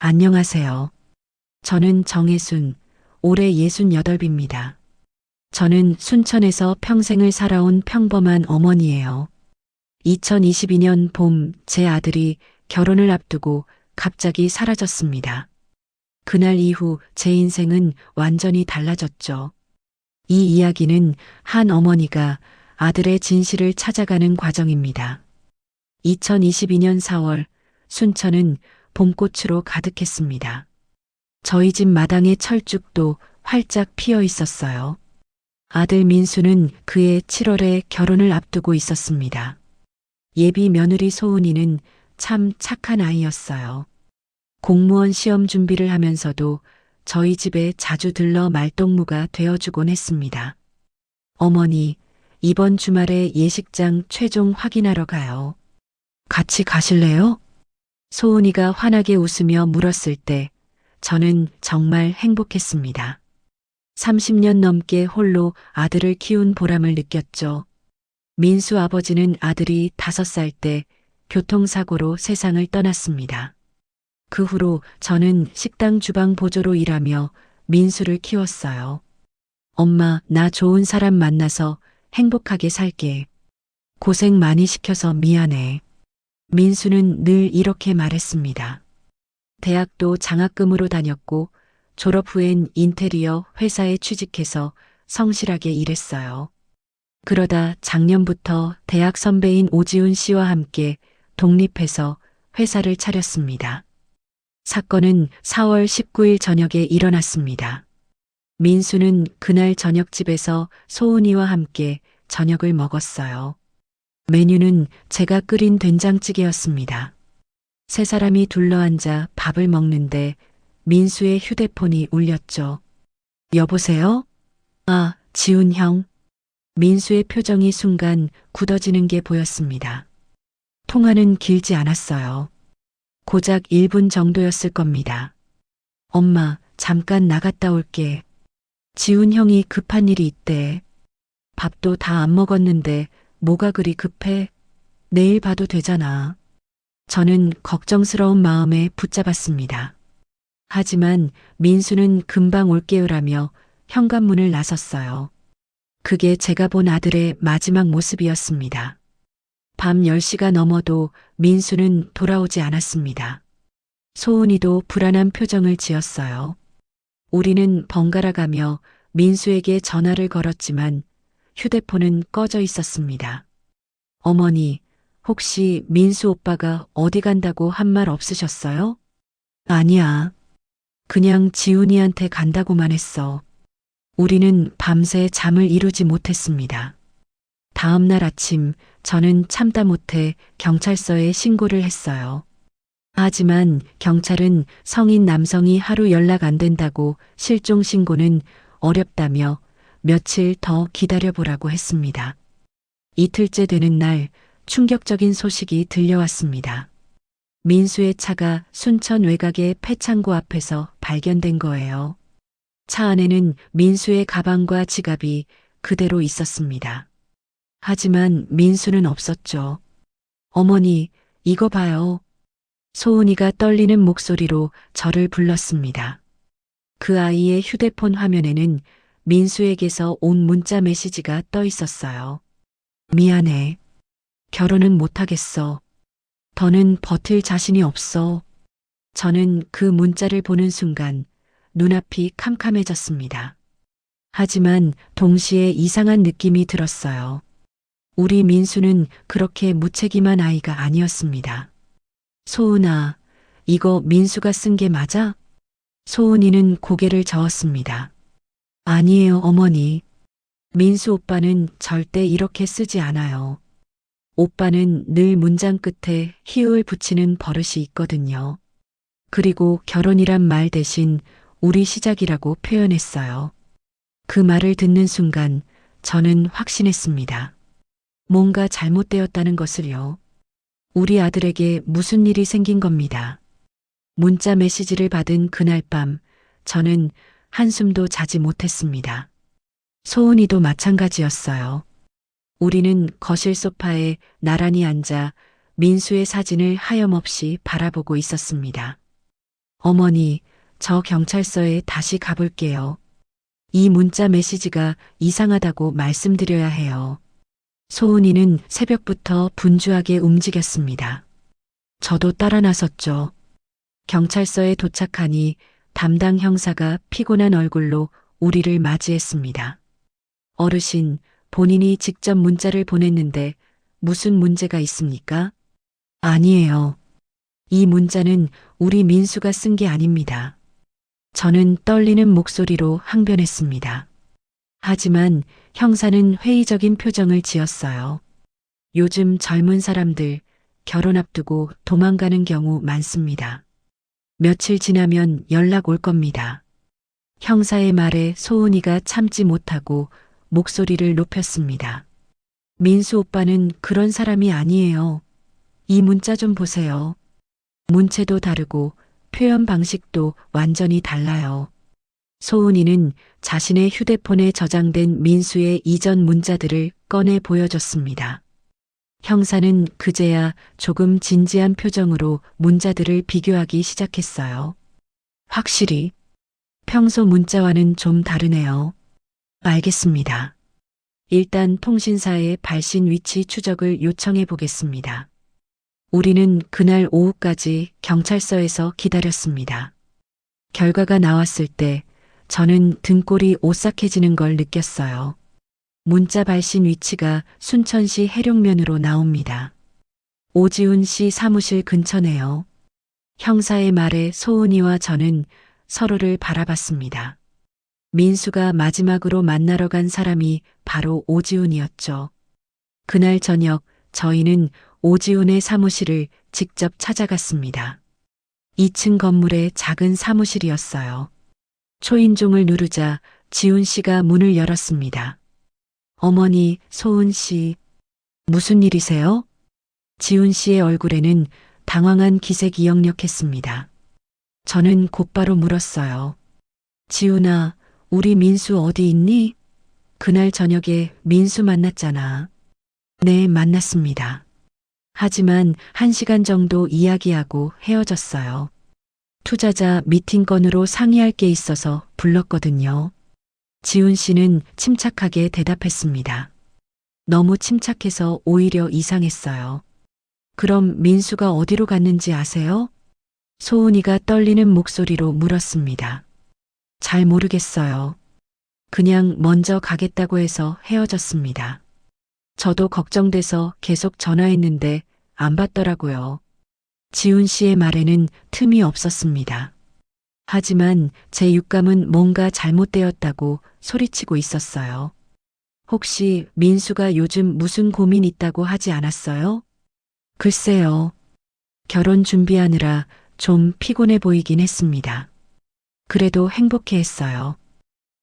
안녕하세요. 저는 정혜순, 올해 68입니다. 저는 순천에서 평생을 살아온 평범한 어머니예요. 2022년 봄 제 아들이 결혼을 앞두고 갑자기 사라졌습니다. 그날 이후 제 인생은 완전히 달라졌죠. 이 이야기는 한 어머니가 아들의 진실을 찾아가는 과정입니다. 2022년 4월 순천은 봄꽃으로 가득했습니다. 저희 집 마당의 철쭉도 활짝 피어 있었어요. 아들 민수는 그해 7월에 결혼을 앞두고 있었습니다. 예비 며느리 소은이는 참 착한 아이였어요. 공무원 시험 준비를 하면서도 저희 집에 자주 들러 말동무가 되어주곤 했습니다. 어머니, 이번 주말에 예식장 최종 확인하러 가요. 같이 가실래요? 소은이가 환하게 웃으며 물었을 때 저는 정말 행복했습니다. 30년 넘게 홀로 아들을 키운 보람을 느꼈죠. 민수 아버지는 아들이 5살 때 교통사고로 세상을 떠났습니다. 그 후로 저는 식당 주방 보조로 일하며 민수를 키웠어요. 엄마, 나 좋은 사람 만나서 행복하게 살게. 고생 많이 시켜서 미안해. 민수는 늘 이렇게 말했습니다. 대학도 장학금으로 다녔고 졸업 후엔 인테리어 회사에 취직해서 성실하게 일했어요. 그러다 작년부터 대학 선배인 오지훈 씨와 함께 독립해서 회사를 차렸습니다. 사건은 4월 19일 저녁에 일어났습니다. 민수는 그날 저녁집에서 소은이와 함께 저녁을 먹었어요. 메뉴는 제가 끓인 된장찌개였습니다. 세 사람이 둘러앉아 밥을 먹는데 민수의 휴대폰이 울렸죠. 여보세요? 아, 지훈 형. 민수의 표정이 순간 굳어지는 게 보였습니다. 통화는 길지 않았어요. 고작 1분 정도였을 겁니다. 엄마, 잠깐 나갔다 올게. 지훈 형이 급한 일이 있대. 밥도 다 안 먹었는데 뭐가 그리 급해? 내일 봐도 되잖아. 저는 걱정스러운 마음에 붙잡았습니다. 하지만 민수는 금방 올게요라며 현관문을 나섰어요. 그게 제가 본 아들의 마지막 모습이었습니다. 밤 10시가 넘어도 민수는 돌아오지 않았습니다. 소은이도 불안한 표정을 지었어요. 우리는 번갈아 가며 민수에게 전화를 걸었지만 휴대폰은 꺼져 있었습니다. 어머니, 혹시 민수 오빠가 어디 간다고 한 말 없으셨어요? 아니야. 그냥 지훈이한테 간다고만 했어. 우리는 밤새 잠을 이루지 못했습니다. 다음 날 아침 저는 참다 못해 경찰서에 신고를 했어요. 하지만 경찰은 성인 남성이 하루 연락 안 된다고 실종 신고는 어렵다며 며칠 더 기다려보라고 했습니다. 이틀째 되는 날 충격적인 소식이 들려왔습니다. 민수의 차가 순천 외곽의 폐창고 앞에서 발견된 거예요. 차 안에는 민수의 가방과 지갑이 그대로 있었습니다. 하지만 민수는 없었죠. 어머니, 이거 봐요. 소은이가 떨리는 목소리로 저를 불렀습니다. 그 아이의 휴대폰 화면에는 민수에게서 온 문자 메시지가 떠 있었어요. 미안해. 결혼은 못하겠어. 더는 버틸 자신이 없어. 저는 그 문자를 보는 순간 눈앞이 캄캄해졌습니다. 하지만 동시에 이상한 느낌이 들었어요. 우리 민수는 그렇게 무책임한 아이가 아니었습니다. 소은아, 이거 민수가 쓴 게 맞아? 소은이는 고개를 저었습니다. 아니에요, 어머니. 민수 오빠는 절대 이렇게 쓰지 않아요. 오빠는 늘 문장 끝에 희을 붙이는 버릇이 있거든요. 그리고 결혼이란 말 대신 우리 시작이라고 표현했어요. 그 말을 듣는 순간 저는 확신했습니다. 뭔가 잘못되었다는 것을요. 우리 아들에게 무슨 일이 생긴 겁니다. 문자 메시지를 받은 그날 밤 저는 한숨도 자지 못했습니다. 소은이도 마찬가지였어요. 우리는 거실 소파에 나란히 앉아 민수의 사진을 하염없이 바라보고 있었습니다. 어머니, 저 경찰서에 다시 가볼게요. 이 문자 메시지가 이상하다고 말씀드려야 해요. 소은이는 새벽부터 분주하게 움직였습니다. 저도 따라 나섰죠. 경찰서에 도착하니 담당 형사가 피곤한 얼굴로 우리를 맞이했습니다. 어르신, 본인이 직접 문자를 보냈는데 무슨 문제가 있습니까? 아니에요. 이 문자는 우리 민수가 쓴 게 아닙니다. 저는 떨리는 목소리로 항변했습니다. 하지만 형사는 회의적인 표정을 지었어요. 요즘 젊은 사람들 결혼 앞두고 도망가는 경우 많습니다. 며칠 지나면 연락 올 겁니다. 형사의 말에 소은이가 참지 못하고 목소리를 높였습니다. 민수 오빠는 그런 사람이 아니에요. 이 문자 좀 보세요. 문체도 다르고 표현 방식도 완전히 달라요. 소은이는 자신의 휴대폰에 저장된 민수의 이전 문자들을 꺼내 보여줬습니다. 형사는 그제야 조금 진지한 표정으로 문자들을 비교하기 시작했어요. 확실히 평소 문자와는 좀 다르네요. 알겠습니다. 일단 통신사의 발신 위치 추적을 요청해 보겠습니다. 우리는 그날 오후까지 경찰서에서 기다렸습니다. 결과가 나왔을 때 저는 등골이 오싹해지는 걸 느꼈어요. 문자 발신 위치가 순천시 해룡면으로 나옵니다. 오지훈 씨 사무실 근처네요. 형사의 말에 소은이와 저는 서로를 바라봤습니다. 민수가 마지막으로 만나러 간 사람이 바로 오지훈이었죠. 그날 저녁 저희는 오지훈의 사무실을 직접 찾아갔습니다. 2층 건물의 작은 사무실이었어요. 초인종을 누르자 지훈 씨가 문을 열었습니다. 어머니, 소은 씨, 무슨 일이세요? 지훈 씨의 얼굴에는 당황한 기색이 역력했습니다. 저는 곧바로 물었어요. 지훈아, 우리 민수 어디 있니? 그날 저녁에 민수 만났잖아. 네, 만났습니다. 하지만 1시간 정도 이야기하고 헤어졌어요. 투자자 미팅 건으로 상의할 게 있어서 불렀거든요. 지훈 씨는 침착하게 대답했습니다. 너무 침착해서 오히려 이상했어요. 그럼 민수가 어디로 갔는지 아세요? 소은이가 떨리는 목소리로 물었습니다. 잘 모르겠어요. 그냥 먼저 가겠다고 해서 헤어졌습니다. 저도 걱정돼서 계속 전화했는데 안 받더라고요. 지훈 씨의 말에는 틈이 없었습니다. 하지만 제 육감은 뭔가 잘못되었다고 소리치고 있었어요. 혹시 민수가 요즘 무슨 고민 있다고 하지 않았어요? 글쎄요. 결혼 준비하느라 좀 피곤해 보이긴 했습니다. 그래도 행복해 했어요.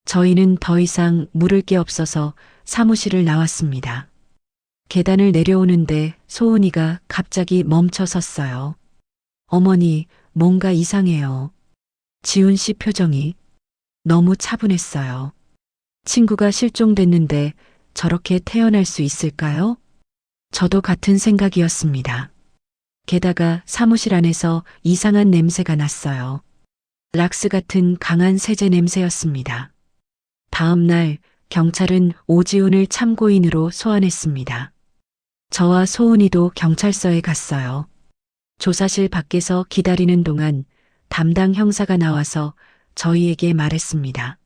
저희는 더 이상 물을 게 없어서 사무실을 나왔습니다. 계단을 내려오는데 소은이가 갑자기 멈춰 섰어요. 어머니, 뭔가 이상해요. 지훈 씨 표정이 너무 차분했어요. 친구가 실종됐는데 저렇게 태어날 수 있을까요? 저도 같은 생각이었습니다. 게다가 사무실 안에서 이상한 냄새가 났어요. 락스 같은 강한 세제 냄새였습니다. 다음 날 경찰은 오지훈을 참고인으로 소환했습니다. 저와 소은이도 경찰서에 갔어요. 조사실 밖에서 기다리는 동안 담당 형사가 나와서 저희에게 말했습니다.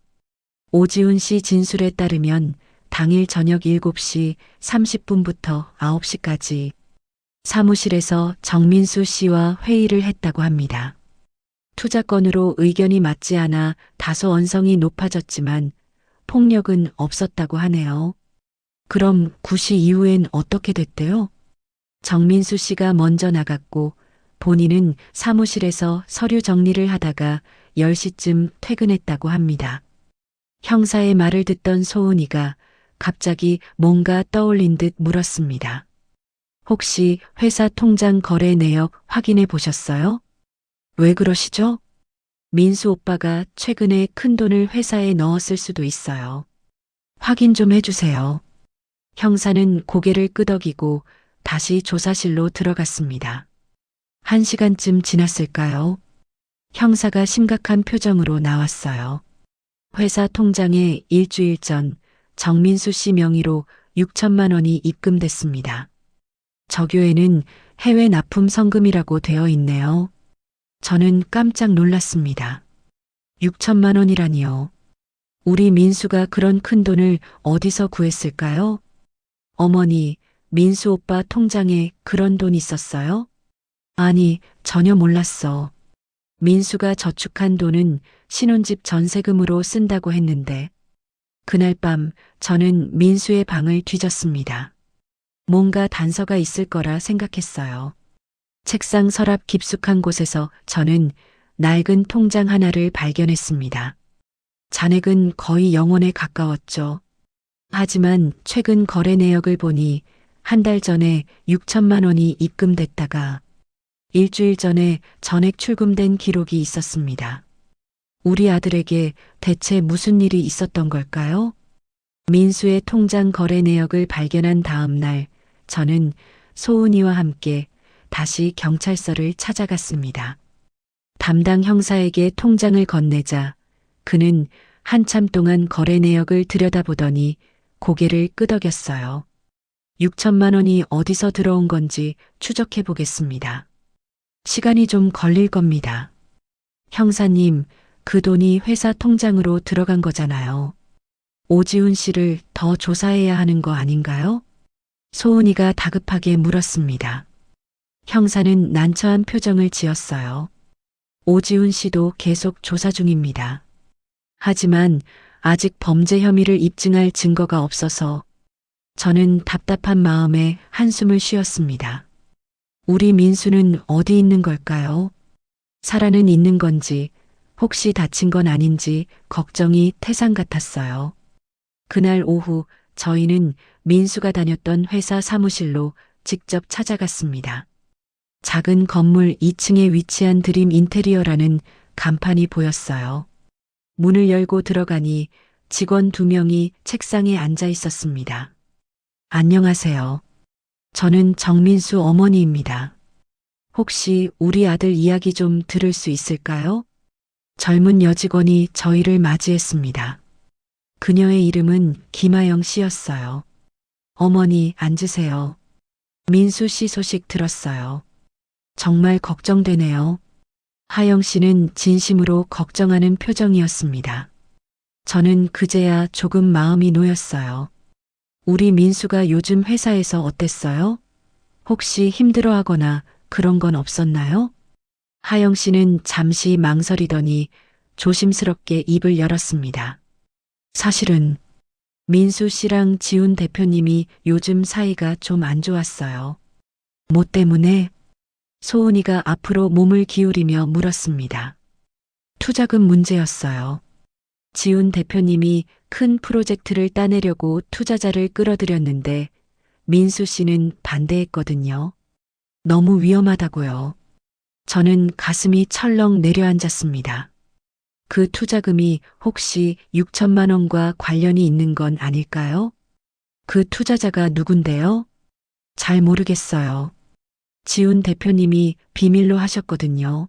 오지훈 씨 진술에 따르면 당일 저녁 7시 30분부터 9시까지 사무실에서 정민수 씨와 회의를 했다고 합니다. 투자 건으로 의견이 맞지 않아 다소 언성이 높아졌지만 폭력은 없었다고 하네요. 그럼 9시 이후엔 어떻게 됐대요? 정민수 씨가 먼저 나갔고 본인은 사무실에서 서류 정리를 하다가 10시쯤 퇴근했다고 합니다. 형사의 말을 듣던 소은이가 갑자기 뭔가 떠올린 듯 물었습니다. 혹시 회사 통장 거래 내역 확인해 보셨어요? 왜 그러시죠? 민수 오빠가 최근에 큰 돈을 회사에 넣었을 수도 있어요. 확인 좀 해주세요. 형사는 고개를 끄덕이고 다시 조사실로 들어갔습니다. 1시간쯤 지났을까요? 형사가 심각한 표정으로 나왔어요. 회사 통장에 일주일 전 정민수 씨 명의로 6천만 원이 입금됐습니다. 저교에는 해외 납품 성금이라고 되어 있네요. 저는 깜짝 놀랐습니다. 6천만 원이라니요. 우리 민수가 그런 큰 돈을 어디서 구했을까요? 어머니, 민수 오빠 통장에 그런 돈 있었어요? 아니, 전혀 몰랐어. 민수가 저축한 돈은 신혼집 전세금으로 쓴다고 했는데, 그날 밤 저는 민수의 방을 뒤졌습니다. 뭔가 단서가 있을 거라 생각했어요. 책상 서랍 깊숙한 곳에서 저는 낡은 통장 하나를 발견했습니다. 잔액은 거의 0원에 가까웠죠. 하지만 최근 거래 내역을 보니 한 달 전에 6천만 원이 입금됐다가 일주일 전에 전액 출금된 기록이 있었습니다. 우리 아들에게 대체 무슨 일이 있었던 걸까요? 민수의 통장 거래 내역을 발견한 다음 날 저는 소은이와 함께 다시 경찰서를 찾아갔습니다. 담당 형사에게 통장을 건네자 그는 한참 동안 거래 내역을 들여다보더니 고개를 끄덕였어요. 6천만 원이 어디서 들어온 건지 추적해 보겠습니다. 시간이 좀 걸릴 겁니다. 형사님, 그 돈이 회사 통장으로 들어간 거잖아요. 오지훈 씨를 더 조사해야 하는 거 아닌가요? 소은이가 다급하게 물었습니다. 형사는 난처한 표정을 지었어요. 오지훈 씨도 계속 조사 중입니다. 하지만 아직 범죄 혐의를 입증할 증거가 없어서 저는 답답한 마음에 한숨을 쉬었습니다. 우리 민수는 어디 있는 걸까요? 살아는 있는 건지 혹시 다친 건 아닌지 걱정이 태산 같았어요. 그날 오후 저희는 민수가 다녔던 회사 사무실로 직접 찾아갔습니다. 작은 건물 2층에 위치한 드림 인테리어라는 간판이 보였어요. 문을 열고 들어가니 직원 2명이 책상에 앉아 있었습니다. 안녕하세요. 저는 정민수 어머니입니다. 혹시 우리 아들 이야기 좀 들을 수 있을까요? 젊은 여직원이 저희를 맞이했습니다. 그녀의 이름은 김하영 씨였어요. 어머니, 앉으세요. 민수 씨 소식 들었어요. 정말 걱정되네요. 하영 씨는 진심으로 걱정하는 표정이었습니다. 저는 그제야 조금 마음이 놓였어요. 우리 민수가 요즘 회사에서 어땠어요? 혹시 힘들어하거나 그런 건 없었나요? 하영 씨는 잠시 망설이더니 조심스럽게 입을 열었습니다. 사실은 민수 씨랑 지훈 대표님이 요즘 사이가 좀 안 좋았어요. 뭐 때문에? 소은이가 앞으로 몸을 기울이며 물었습니다. 투자금 문제였어요. 지훈 대표님이 큰 프로젝트를 따내려고 투자자를 끌어들였는데 민수 씨는 반대했거든요. 너무 위험하다고요. 저는 가슴이 철렁 내려앉았습니다. 그 투자금이 혹시 6천만 원과 관련이 있는 건 아닐까요? 그 투자자가 누군데요? 잘 모르겠어요. 지훈 대표님이 비밀로 하셨거든요.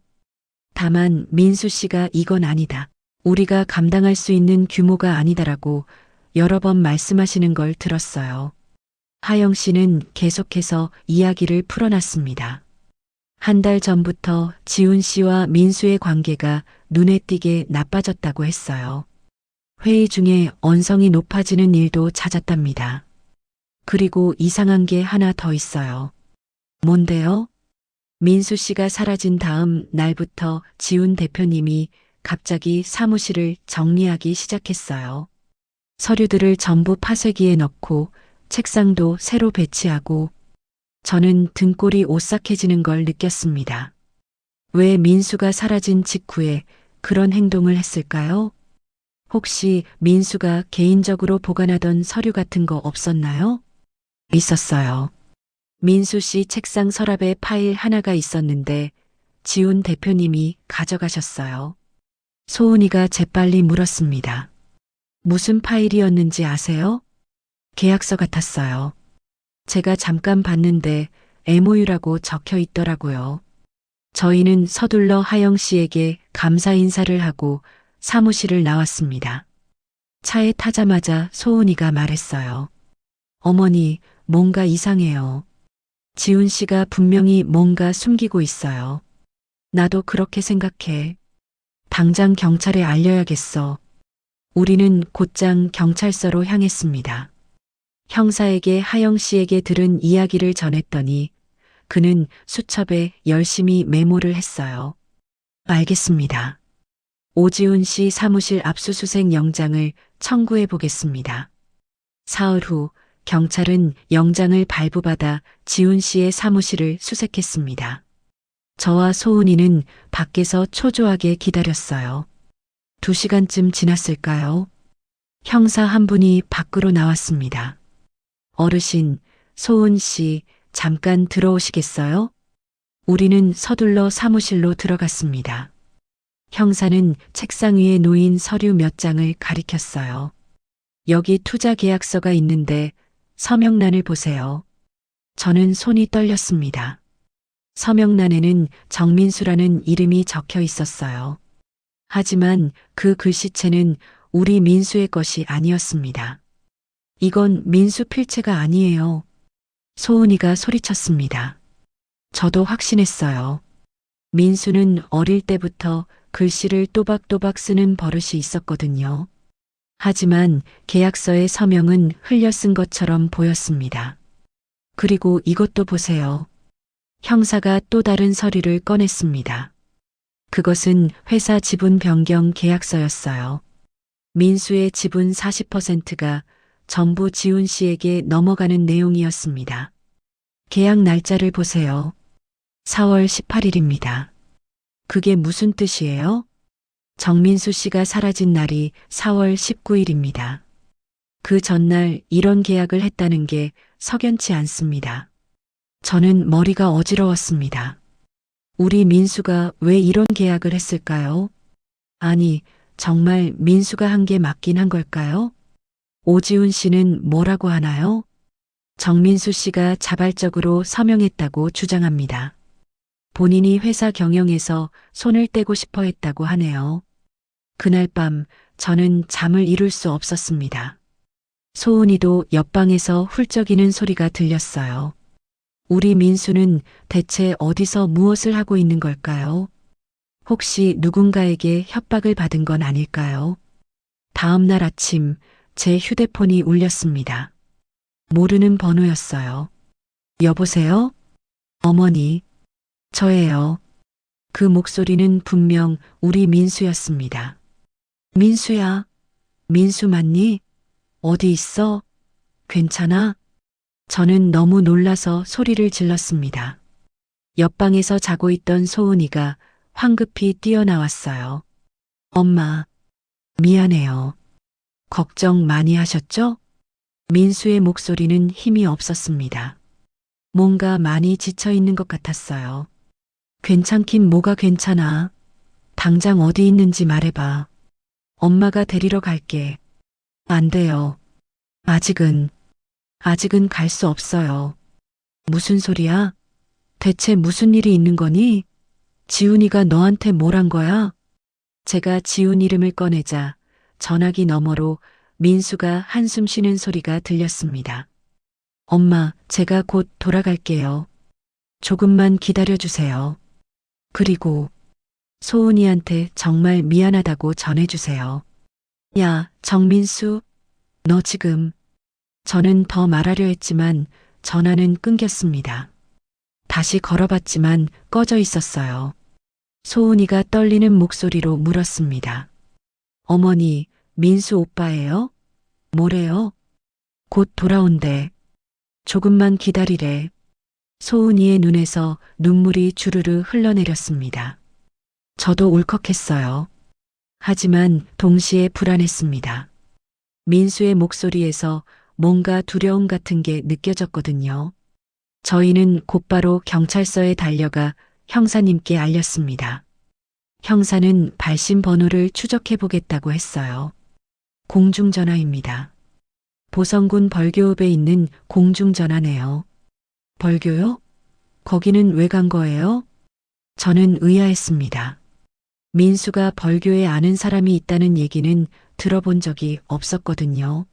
다만 민수 씨가 이건 아니다. 우리가 감당할 수 있는 규모가 아니다라고 여러 번 말씀하시는 걸 들었어요. 하영 씨는 계속해서 이야기를 풀어놨습니다. 한 달 전부터 지훈 씨와 민수의 관계가 눈에 띄게 나빠졌다고 했어요. 회의 중에 언성이 높아지는 일도 잦았답니다. 그리고 이상한 게 하나 더 있어요. 뭔데요? 민수 씨가 사라진 다음 날부터 지훈 대표님이 갑자기 사무실을 정리하기 시작했어요. 서류들을 전부 파쇄기에 넣고 책상도 새로 배치하고 저는 등골이 오싹해지는 걸 느꼈습니다. 왜 민수가 사라진 직후에 그런 행동을 했을까요? 혹시 민수가 개인적으로 보관하던 서류 같은 거 없었나요? 있었어요. 민수 씨 책상 서랍에 파일 하나가 있었는데 지훈 대표님이 가져가셨어요. 소은이가 재빨리 물었습니다. 무슨 파일이었는지 아세요? 계약서 같았어요. 제가 잠깐 봤는데 MOU라고 적혀 있더라고요. 저희는 서둘러 하영 씨에게 감사 인사를 하고 사무실을 나왔습니다. 차에 타자마자 소은이가 말했어요. 어머니, 뭔가 이상해요. 지훈 씨가 분명히 뭔가 숨기고 있어요. 나도 그렇게 생각해. 당장 경찰에 알려야겠어. 우리는 곧장 경찰서로 향했습니다. 형사에게 하영 씨에게 들은 이야기를 전했더니 그는 수첩에 열심히 메모를 했어요. 알겠습니다. 오지훈 씨 사무실 압수수색 영장을 청구해 보겠습니다. 사흘 후 경찰은 영장을 발부받아 지훈 씨의 사무실을 수색했습니다. 저와 소은이는 밖에서 초조하게 기다렸어요. 2시간쯤 지났을까요? 형사 한 분이 밖으로 나왔습니다. 어르신, 소은 씨, 잠깐 들어오시겠어요? 우리는 서둘러 사무실로 들어갔습니다. 형사는 책상 위에 놓인 서류 몇 장을 가리켰어요. 여기 투자 계약서가 있는데 서명란을 보세요. 저는 손이 떨렸습니다. 서명란에는 정민수라는 이름이 적혀 있었어요. 하지만 그 글씨체는 우리 민수의 것이 아니었습니다. 이건 민수 필체가 아니에요. 소은이가 소리쳤습니다. 저도 확신했어요. 민수는 어릴 때부터 글씨를 또박또박 쓰는 버릇이 있었거든요. 하지만 계약서의 서명은 흘려 쓴 것처럼 보였습니다. 그리고 이것도 보세요. 형사가 또 다른 서류를 꺼냈습니다. 그것은 회사 지분 변경 계약서였어요. 민수의 지분 40%가 전부 지훈 씨에게 넘어가는 내용이었습니다. 계약 날짜를 보세요. 4월 18일입니다. 그게 무슨 뜻이에요? 정민수 씨가 사라진 날이 4월 19일입니다. 그 전날 이런 계약을 했다는 게 석연치 않습니다. 저는 머리가 어지러웠습니다. 우리 민수가 왜 이런 계약을 했을까요? 아니, 정말 민수가 한 게 맞긴 한 걸까요? 오지훈 씨는 뭐라고 하나요? 정민수 씨가 자발적으로 서명했다고 주장합니다. 본인이 회사 경영에서 손을 떼고 싶어 했다고 하네요. 그날 밤 저는 잠을 이룰 수 없었습니다. 소은이도 옆방에서 훌쩍이는 소리가 들렸어요. 우리 민수는 대체 어디서 무엇을 하고 있는 걸까요? 혹시 누군가에게 협박을 받은 건 아닐까요? 다음 날 아침 제 휴대폰이 울렸습니다. 모르는 번호였어요. 여보세요? 어머니. 저예요. 그 목소리는 분명 우리 민수였습니다. 민수야. 민수 맞니? 어디 있어? 괜찮아? 저는 너무 놀라서 소리를 질렀습니다. 옆방에서 자고 있던 소은이가 황급히 뛰어나왔어요. 엄마, 미안해요. 걱정 많이 하셨죠? 민수의 목소리는 힘이 없었습니다. 뭔가 많이 지쳐 있는 것 같았어요. 괜찮긴 뭐가 괜찮아. 당장 어디 있는지 말해봐. 엄마가 데리러 갈게. 안 돼요. 아직은 갈 수 없어요. 무슨 소리야? 대체 무슨 일이 있는 거니? 지훈이가 너한테 뭘 한 거야? 제가 지훈 이름을 꺼내자 전화기 너머로 민수가 한숨 쉬는 소리가 들렸습니다. 엄마, 제가 곧 돌아갈게요. 조금만 기다려주세요. 그리고 소은이한테 정말 미안하다고 전해주세요. 야, 정민수, 너 지금... 저는 더 말하려 했지만 전화는 끊겼습니다. 다시 걸어봤지만 꺼져 있었어요. 소은이가 떨리는 목소리로 물었습니다. 어머니, 민수 오빠예요? 뭐래요? 곧 돌아온대. 조금만 기다리래. 소은이의 눈에서 눈물이 주르르 흘러내렸습니다. 저도 울컥했어요. 하지만 동시에 불안했습니다. 민수의 목소리에서 뭔가 두려움 같은 게 느껴졌거든요. 저희는 곧바로 경찰서에 달려가 형사님께 알렸습니다. 형사는 발신 번호를 추적해 보겠다고 했어요. 공중전화입니다. 보성군 벌교읍에 있는 공중전화네요. 벌교요? 거기는 왜 간 거예요? 저는 의아했습니다. 민수가 벌교에 아는 사람이 있다는 얘기는 들어본 적이 없었거든요.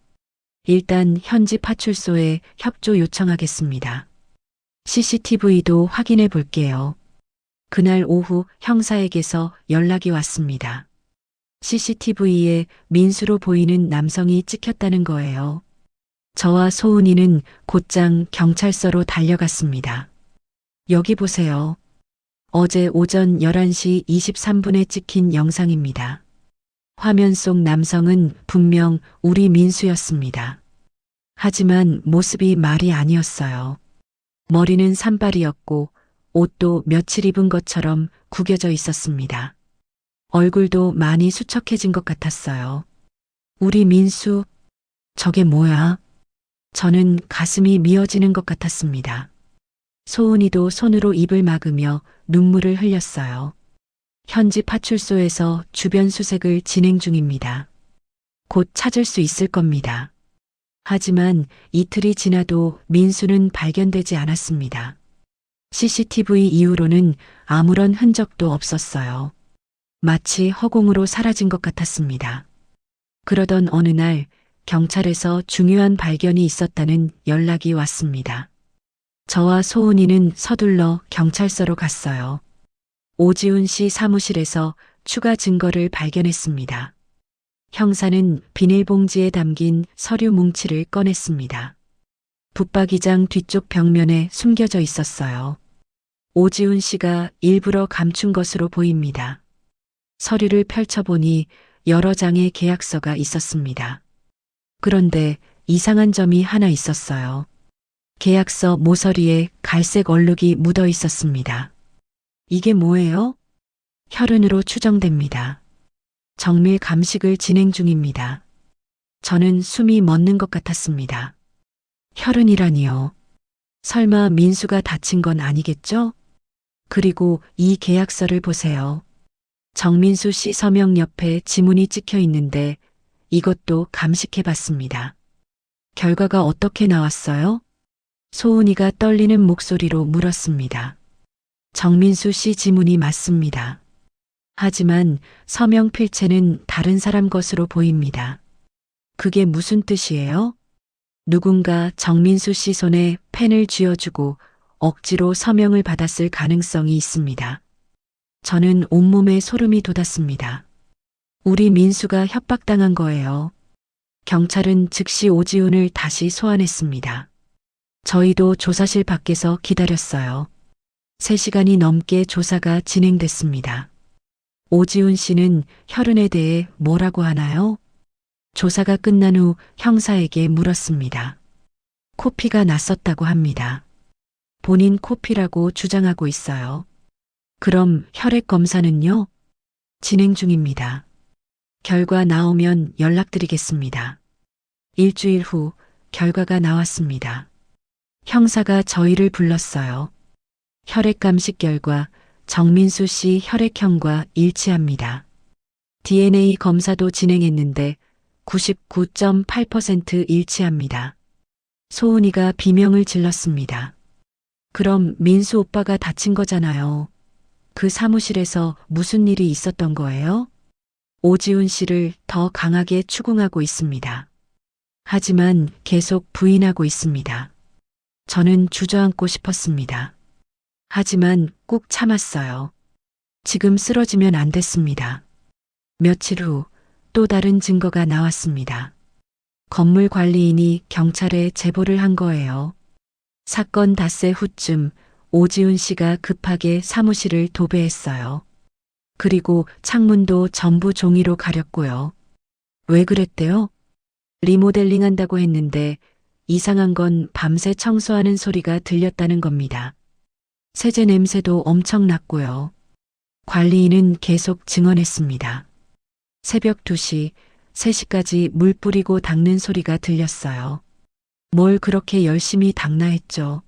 일단 현지 파출소에 협조 요청하겠습니다. CCTV도 확인해 볼게요. 그날 오후 형사에게서 연락이 왔습니다. CCTV에 민수로 보이는 남성이 찍혔다는 거예요. 저와 소은이는 곧장 경찰서로 달려갔습니다. 여기 보세요. 어제 오전 11시 23분에 찍힌 영상입니다. 화면 속 남성은 분명 우리 민수였습니다. 하지만 모습이 말이 아니었어요. 머리는 산발이었고 옷도 며칠 입은 것처럼 구겨져 있었습니다. 얼굴도 많이 수척해진 것 같았어요. 우리 민수, 저게 뭐야? 저는 가슴이 미어지는 것 같았습니다. 소은이도 손으로 입을 막으며 눈물을 흘렸어요. 현지 파출소에서 주변 수색을 진행 중입니다. 곧 찾을 수 있을 겁니다. 하지만 이틀이 지나도 민수는 발견되지 않았습니다. CCTV 이후로는 아무런 흔적도 없었어요. 마치 허공으로 사라진 것 같았습니다. 그러던 어느 날 경찰에서 중요한 발견이 있었다는 연락이 왔습니다. 저와 소은이는 서둘러 경찰서로 갔어요. 오지훈 씨 사무실에서 추가 증거를 발견했습니다. 형사는 비닐봉지에 담긴 서류 뭉치를 꺼냈습니다. 붙박이장 뒤쪽 벽면에 숨겨져 있었어요. 오지훈 씨가 일부러 감춘 것으로 보입니다. 서류를 펼쳐보니 여러 장의 계약서가 있었습니다. 그런데 이상한 점이 하나 있었어요. 계약서 모서리에 갈색 얼룩이 묻어 있었습니다. 이게 뭐예요? 혈흔으로 추정됩니다. 정밀 감식을 진행 중입니다. 저는 숨이 멎는 것 같았습니다. 혈흔이라니요. 설마 민수가 다친 건 아니겠죠? 그리고 이 계약서를 보세요. 정민수 씨 서명 옆에 지문이 찍혀 있는데 이것도 감식해 봤습니다. 결과가 어떻게 나왔어요? 소은이가 떨리는 목소리로 물었습니다. 정민수 씨 지문이 맞습니다. 하지만 서명 필체는 다른 사람 것으로 보입니다. 그게 무슨 뜻이에요? 누군가 정민수 씨 손에 펜을 쥐어주고 억지로 서명을 받았을 가능성이 있습니다. 저는 온몸에 소름이 돋았습니다. 우리 민수가 협박당한 거예요. 경찰은 즉시 오지훈을 다시 소환했습니다. 저희도 조사실 밖에서 기다렸어요. 3시간이 넘게 조사가 진행됐습니다. 오지훈 씨는 혈흔에 대해 뭐라고 하나요? 조사가 끝난 후 형사에게 물었습니다. 코피가 났었다고 합니다. 본인 코피라고 주장하고 있어요. 그럼 혈액 검사는요? 진행 중입니다. 결과 나오면 연락드리겠습니다. 일주일 후 결과가 나왔습니다. 형사가 저희를 불렀어요. 혈액 감식 결과 정민수 씨 혈액형과 일치합니다. DNA 검사도 진행했는데 99.8% 일치합니다. 소은이가 비명을 질렀습니다. 그럼 민수 오빠가 다친 거잖아요. 그 사무실에서 무슨 일이 있었던 거예요? 오지훈 씨를 더 강하게 추궁하고 있습니다. 하지만 계속 부인하고 있습니다. 저는 주저앉고 싶었습니다. 하지만 꾹 참았어요. 지금 쓰러지면 안 됐습니다. 며칠 후 또 다른 증거가 나왔습니다. 건물 관리인이 경찰에 제보를 한 거예요. 사건 닷새 후쯤 오지훈 씨가 급하게 사무실을 도배했어요. 그리고 창문도 전부 종이로 가렸고요. 왜 그랬대요? 리모델링 한다고 했는데 이상한 건 밤새 청소하는 소리가 들렸다는 겁니다. 세제 냄새도 엄청 났고요. 관리인은 계속 증언했습니다. 새벽 2시, 3시까지 물 뿌리고 닦는 소리가 들렸어요. 뭘 그렇게 열심히 닦나 했죠.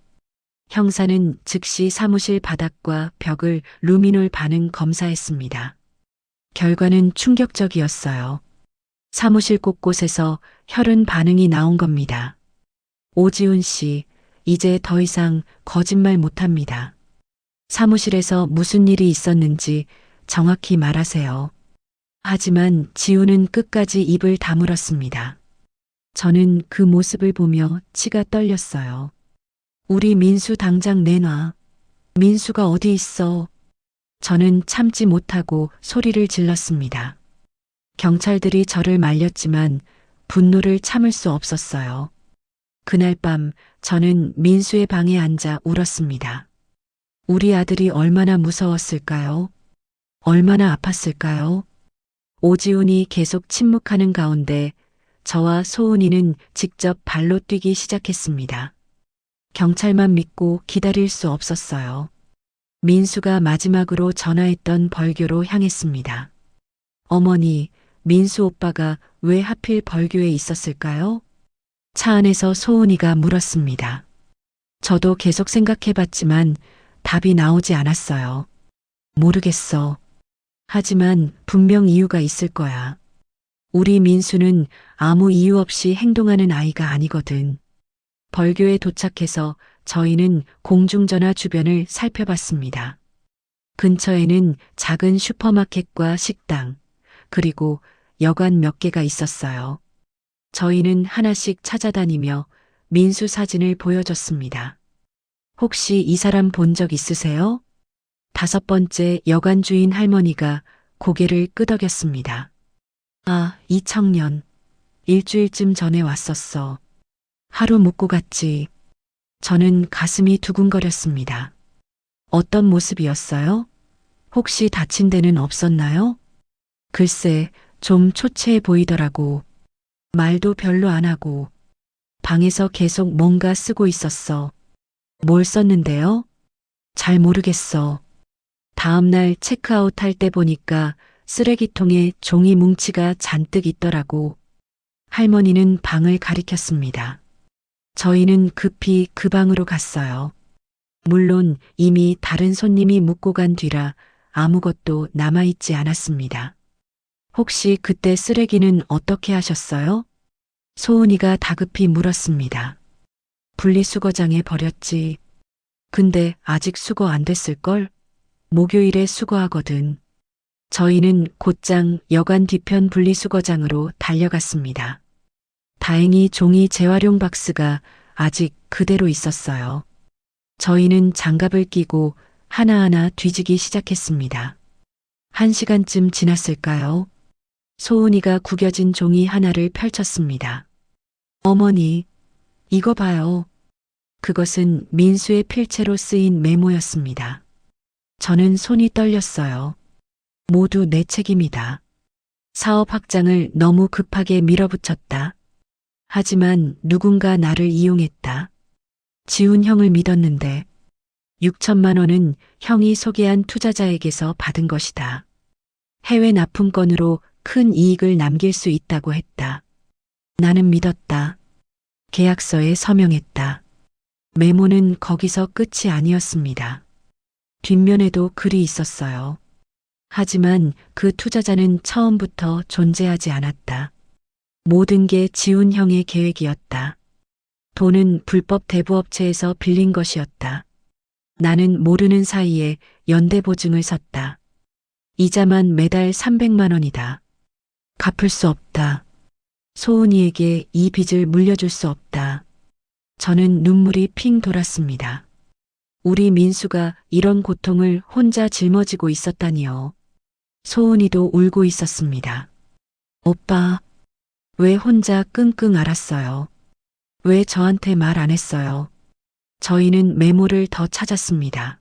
형사는 즉시 사무실 바닥과 벽을 루미놀 반응 검사했습니다. 결과는 충격적이었어요. 사무실 곳곳에서 혈흔 반응이 나온 겁니다. 오지훈 씨, 이제 더 이상 거짓말 못합니다. 사무실에서 무슨 일이 있었는지 정확히 말하세요. 하지만 지우는 끝까지 입을 다물었습니다. 저는 그 모습을 보며 치가 떨렸어요. 우리 민수 당장 내놔. 민수가 어디 있어? 저는 참지 못하고 소리를 질렀습니다. 경찰들이 저를 말렸지만 분노를 참을 수 없었어요. 그날 밤 저는 민수의 방에 앉아 울었습니다. 우리 아들이 얼마나 무서웠을까요? 얼마나 아팠을까요? 오지훈이 계속 침묵하는 가운데 저와 소은이는 직접 발로 뛰기 시작했습니다. 경찰만 믿고 기다릴 수 없었어요. 민수가 마지막으로 전화했던 벌교로 향했습니다. 어머니, 민수 오빠가 왜 하필 벌교에 있었을까요? 차 안에서 소은이가 물었습니다. 저도 계속 생각해봤지만 답이 나오지 않았어요. 모르겠어. 하지만 분명 이유가 있을 거야. 우리 민수는 아무 이유 없이 행동하는 아이가 아니거든. 벌교에 도착해서 저희는 공중전화 주변을 살펴봤습니다. 근처에는 작은 슈퍼마켓과 식당, 그리고 여관 몇 개가 있었어요. 저희는 하나씩 찾아다니며 민수 사진을 보여줬습니다. 혹시 이 사람 본 적 있으세요? 5번째 여관 주인 할머니가 고개를 끄덕였습니다. 아, 이 청년. 일주일쯤 전에 왔었어. 하루 묵고 갔지. 저는 가슴이 두근거렸습니다. 어떤 모습이었어요? 혹시 다친 데는 없었나요? 글쎄, 좀 초췌해 보이더라고. 말도 별로 안 하고. 방에서 계속 뭔가 쓰고 있었어. 뭘 썼는데요? 잘 모르겠어. 다음날 체크아웃 할 때 보니까 쓰레기통에 종이 뭉치가 잔뜩 있더라고. 할머니는 방을 가리켰습니다. 저희는 급히 그 방으로 갔어요. 물론 이미 다른 손님이 묵고 간 뒤라 아무것도 남아있지 않았습니다. 혹시 그때 쓰레기는 어떻게 하셨어요? 소은이가 다급히 물었습니다. 분리수거장에 버렸지. 근데 아직 수거 안 됐을걸? 목요일에 수거하거든. 저희는 곧장 여관 뒤편 분리수거장으로 달려갔습니다. 다행히 종이 재활용 박스가 아직 그대로 있었어요. 저희는 장갑을 끼고 하나하나 뒤지기 시작했습니다. 1시간쯤 지났을까요? 소은이가 구겨진 종이 하나를 펼쳤습니다. 어머니, 이거 봐요. 그것은 민수의 필체로 쓰인 메모였습니다. 저는 손이 떨렸어요. 모두 내 책임이다. 사업 확장을 너무 급하게 밀어붙였다. 하지만 누군가 나를 이용했다. 지훈 형을 믿었는데 6천만 원은 형이 소개한 투자자에게서 받은 것이다. 해외 납품건으로 큰 이익을 남길 수 있다고 했다. 나는 믿었다. 계약서에 서명했다. 메모는 거기서 끝이 아니었습니다. 뒷면에도 글이 있었어요. 하지만 그 투자자는 처음부터 존재하지 않았다. 모든 게 지훈 형의 계획이었다. 돈은 불법 대부업체에서 빌린 것이었다. 나는 모르는 사이에 연대보증을 섰다. 이자만 매달 300만 원이다. 갚을 수 없다. 소은이에게 이 빚을 물려줄 수 없다. 저는 눈물이 핑 돌았습니다. 우리 민수가 이런 고통을 혼자 짊어지고 있었다니요. 소은이도 울고 있었습니다. 오빠, 왜 혼자 끙끙 앓았어요? 왜 저한테 말 안 했어요? 저희는 메모를 더 찾았습니다.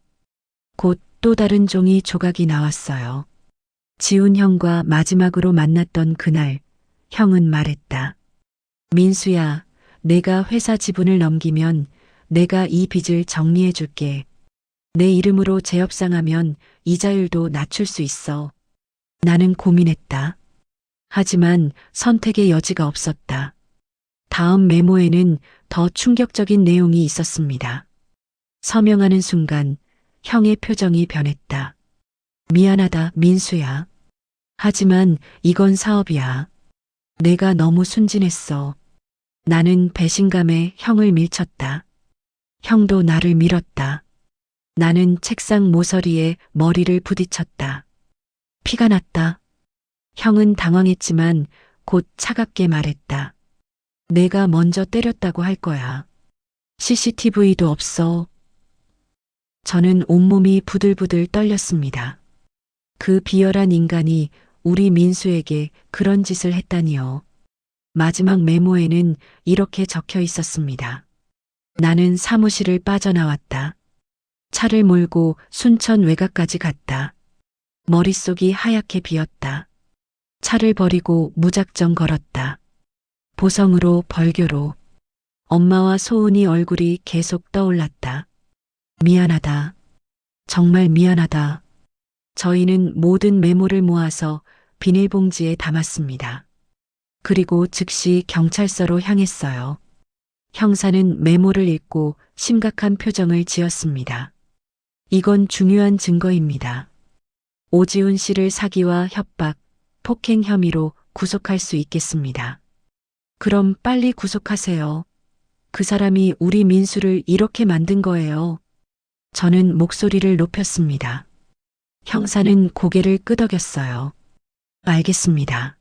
곧 또 다른 종이 조각이 나왔어요. 지훈 형과 마지막으로 만났던 그날, 형은 말했다. 민수야, 내가 회사 지분을 넘기면 내가 이 빚을 정리해 줄게. 내 이름으로 재협상하면 이자율도 낮출 수 있어. 나는 고민했다. 하지만 선택의 여지가 없었다. 다음 메모에는 더 충격적인 내용이 있었습니다. 서명하는 순간 형의 표정이 변했다. 미안하다, 민수야. 하지만 이건 사업이야. 내가 너무 순진했어. 나는 배신감에 형을 밀쳤다. 형도 나를 밀었다. 나는 책상 모서리에 머리를 부딪혔다. 피가 났다. 형은 당황했지만 곧 차갑게 말했다. 내가 먼저 때렸다고 할 거야. CCTV도 없어. 저는 온몸이 부들부들 떨렸습니다. 그 비열한 인간이 우리 민수에게 그런 짓을 했다니요. 마지막 메모에는 이렇게 적혀 있었습니다. 나는 사무실을 빠져나왔다. 차를 몰고 순천 외곽까지 갔다. 머릿속이 하얗게 비었다. 차를 버리고 무작정 걸었다. 보성으로 벌교로. 엄마와 소은이 얼굴이 계속 떠올랐다. 미안하다. 정말 미안하다. 저희는 모든 메모를 모아서 비닐봉지에 담았습니다. 그리고 즉시 경찰서로 향했어요. 형사는 메모를 읽고 심각한 표정을 지었습니다. 이건 중요한 증거입니다. 오지훈 씨를 사기와 협박, 폭행 혐의로 구속할 수 있겠습니다. 그럼 빨리 구속하세요. 그 사람이 우리 민수를 이렇게 만든 거예요. 저는 목소리를 높였습니다. 형사는 고개를 끄덕였어요. 알겠습니다.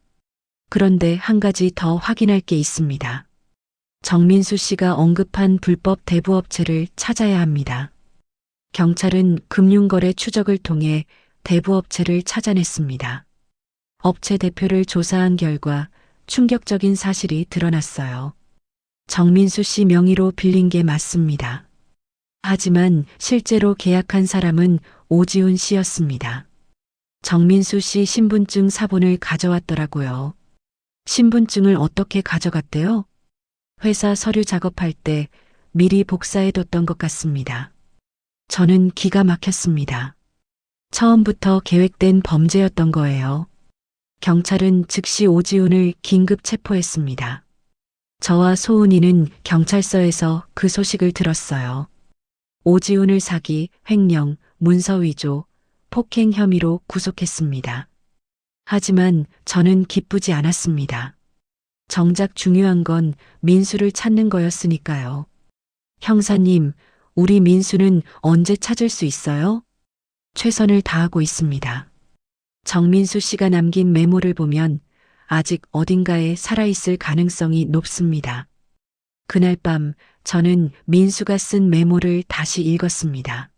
그런데 한 가지 더 확인할 게 있습니다. 정민수 씨가 언급한 불법 대부업체를 찾아야 합니다. 경찰은 금융거래 추적을 통해 대부업체를 찾아냈습니다. 업체 대표를 조사한 결과 충격적인 사실이 드러났어요. 정민수 씨 명의로 빌린 게 맞습니다. 하지만 실제로 계약한 사람은 오지훈 씨였습니다. 정민수 씨 신분증 사본을 가져왔더라고요. 신분증을 어떻게 가져갔대요? 회사 서류 작업할 때 미리 복사해뒀던 것 같습니다. 저는 기가 막혔습니다. 처음부터 계획된 범죄였던 거예요. 경찰은 즉시 오지훈을 긴급 체포했습니다. 저와 소은이는 경찰서에서 그 소식을 들었어요. 오지훈을 사기, 횡령, 문서 위조, 폭행 혐의로 구속했습니다. 하지만 저는 기쁘지 않았습니다. 정작 중요한 건 민수를 찾는 거였으니까요. 형사님, 우리 민수는 언제 찾을 수 있어요? 최선을 다하고 있습니다. 정민수 씨가 남긴 메모를 보면 아직 어딘가에 살아있을 가능성이 높습니다. 그날 밤 저는 민수가 쓴 메모를 다시 읽었습니다.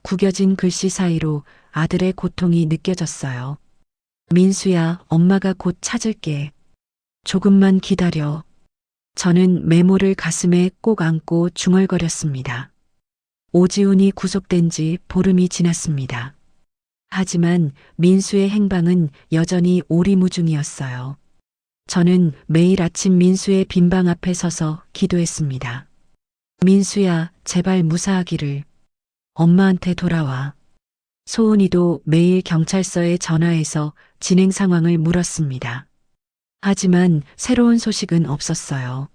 구겨진 글씨 사이로 아들의 고통이 느껴졌어요. 민수야, 엄마가 곧 찾을게. 조금만 기다려. 저는 메모를 가슴에 꼭 안고 중얼거렸습니다. 오지훈이 구속된 지 보름이 지났습니다. 하지만 민수의 행방은 여전히 오리무중이었어요. 저는 매일 아침 민수의 빈방 앞에 서서 기도했습니다. 민수야, 제발 무사하기를. 엄마한테 돌아와. 소은이도 매일 경찰서에 전화해서 진행 상황을 물었습니다. 하지만 새로운 소식은 없었어요.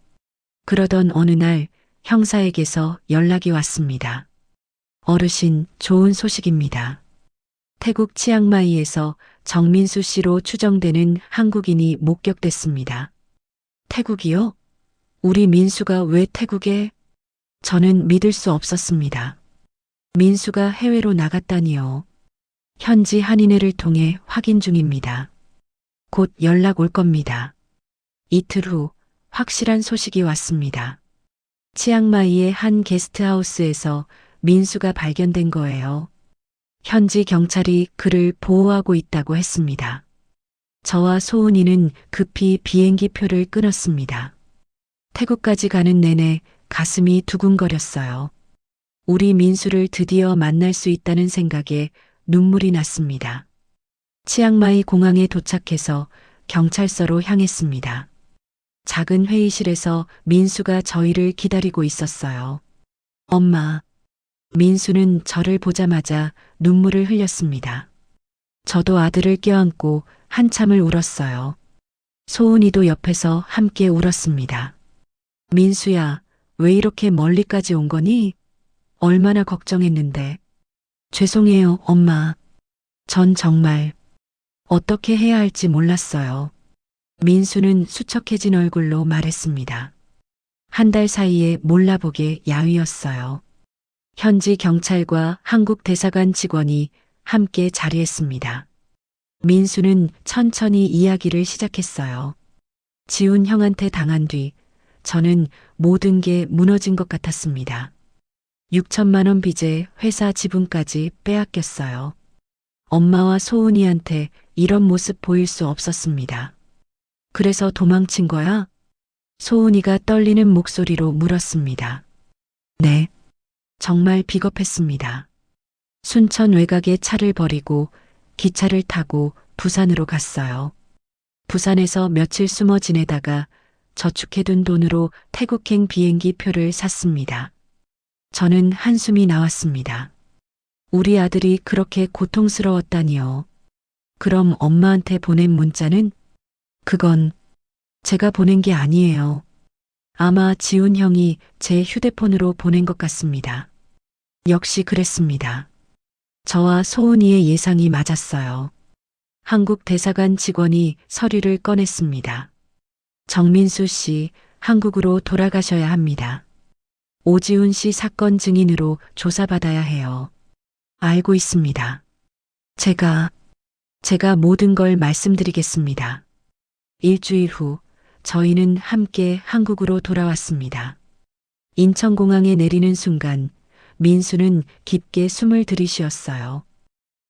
그러던 어느 날 형사에게서 연락이 왔습니다. 어르신, 좋은 소식입니다. 태국 치앙마이에서 정민수 씨로 추정되는 한국인이 목격됐습니다. 태국이요? 우리 민수가 왜 태국에? 저는 믿을 수 없었습니다. 민수가 해외로 나갔다니요. 현지 한인회를 통해 확인 중입니다. 곧 연락 올 겁니다. 이틀 후 확실한 소식이 왔습니다. 치앙마이의 한 게스트하우스에서 민수가 발견된 거예요. 현지 경찰이 그를 보호하고 있다고 했습니다. 저와 소은이는 급히 비행기 표를 끊었습니다. 태국까지 가는 내내 가슴이 두근거렸어요. 우리 민수를 드디어 만날 수 있다는 생각에 눈물이 났습니다. 치앙마이 공항에 도착해서 경찰서로 향했습니다. 작은 회의실에서 민수가 저희를 기다리고 있었어요. 엄마. 민수는 저를 보자마자 눈물을 흘렸습니다. 저도 아들을 껴안고 한참을 울었어요. 소은이도 옆에서 함께 울었습니다. 민수야, 왜 이렇게 멀리까지 온 거니? 얼마나 걱정했는데. 죄송해요, 엄마. 전 정말 어떻게 해야 할지 몰랐어요. 민수는 수척해진 얼굴로 말했습니다. 한 달 사이에 몰라보게 야위었어요. 현지 경찰과 한국 대사관 직원이 함께 자리했습니다. 민수는 천천히 이야기를 시작했어요. 지훈 형한테 당한 뒤 저는 모든 게 무너진 것 같았습니다. 6천만 원 빚에 회사 지분까지 빼앗겼어요. 엄마와 소은이한테 이런 모습 보일 수 없었습니다. 그래서 도망친 거야? 소은이가 떨리는 목소리로 물었습니다. 네. 정말 비겁했습니다. 순천 외곽에 차를 버리고 기차를 타고 부산으로 갔어요. 부산에서 며칠 숨어 지내다가 저축해둔 돈으로 태국행 비행기 표를 샀습니다. 저는 한숨이 나왔습니다. 우리 아들이 그렇게 고통스러웠다니요. 그럼 엄마한테 보낸 문자는? 그건 제가 보낸 게 아니에요. 아마 지훈 형이 제 휴대폰으로 보낸 것 같습니다. 역시 그랬습니다. 저와 소은이의 예상이 맞았어요. 한국 대사관 직원이 서류를 꺼냈습니다. 정민수 씨, 한국으로 돌아가셔야 합니다. 오지훈 씨 사건 증인으로 조사받아야 해요. 알고 있습니다. 제가 모든 걸 말씀드리겠습니다. 일주일 후 저희는 함께 한국으로 돌아왔습니다. 인천공항에 내리는 순간 민수는 깊게 숨을 들이쉬었어요.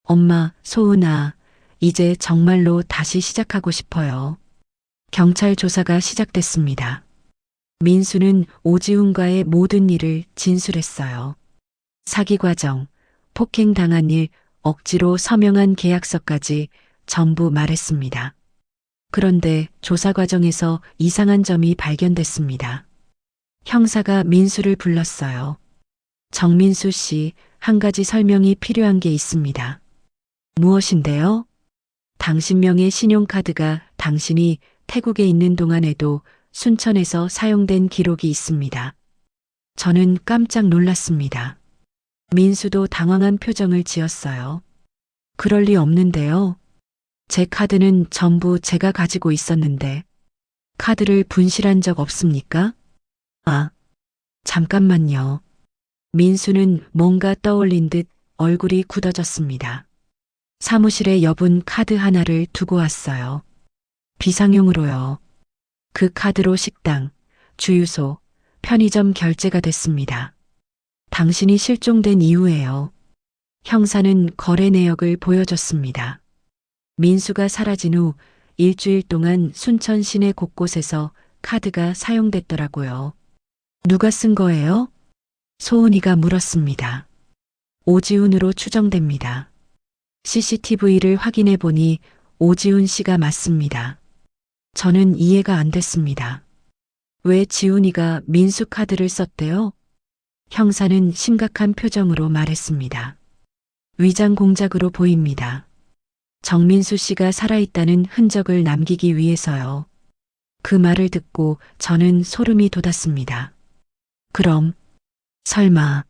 엄마, 소은아, 이제 정말로 다시 시작하고 싶어요. 경찰 조사가 시작됐습니다. 민수는 오지훈과의 모든 일을 진술했어요. 사기 과정, 폭행당한 일, 억지로 서명한 계약서까지 전부 말했습니다. 그런데 조사 과정에서 이상한 점이 발견됐습니다. 형사가 민수를 불렀어요. 정민수 씨, 한 가지 설명이 필요한 게 있습니다. 무엇인데요? 당신 명의 신용카드가 당신이 태국에 있는 동안에도 순천에서 사용된 기록이 있습니다. 저는 깜짝 놀랐습니다. 민수도 당황한 표정을 지었어요. 그럴 리 없는데요. 제 카드는 전부 제가 가지고 있었는데 카드를 분실한 적 없습니까? 아, 잠깐만요. 민수는 뭔가 떠올린 듯 얼굴이 굳어졌습니다. 사무실에 여분 카드 하나를 두고 왔어요. 비상용으로요. 그 카드로 식당, 주유소, 편의점 결제가 됐습니다. 당신이 실종된 이후에요. 형사는 거래 내역을 보여줬습니다. 민수가 사라진 후 일주일 동안 순천 시내 곳곳에서 카드가 사용됐더라고요. 누가 쓴 거예요? 소은이가 물었습니다. 오지훈으로 추정됩니다. CCTV를 확인해 보니 오지훈 씨가 맞습니다. 저는 이해가 안 됐습니다. 왜 지훈이가 민수 카드를 썼대요? 형사는 심각한 표정으로 말했습니다. 위장 공작으로 보입니다. 정민수 씨가 살아있다는 흔적을 남기기 위해서요. 그 말을 듣고 저는 소름이 돋았습니다. 그럼, 설마,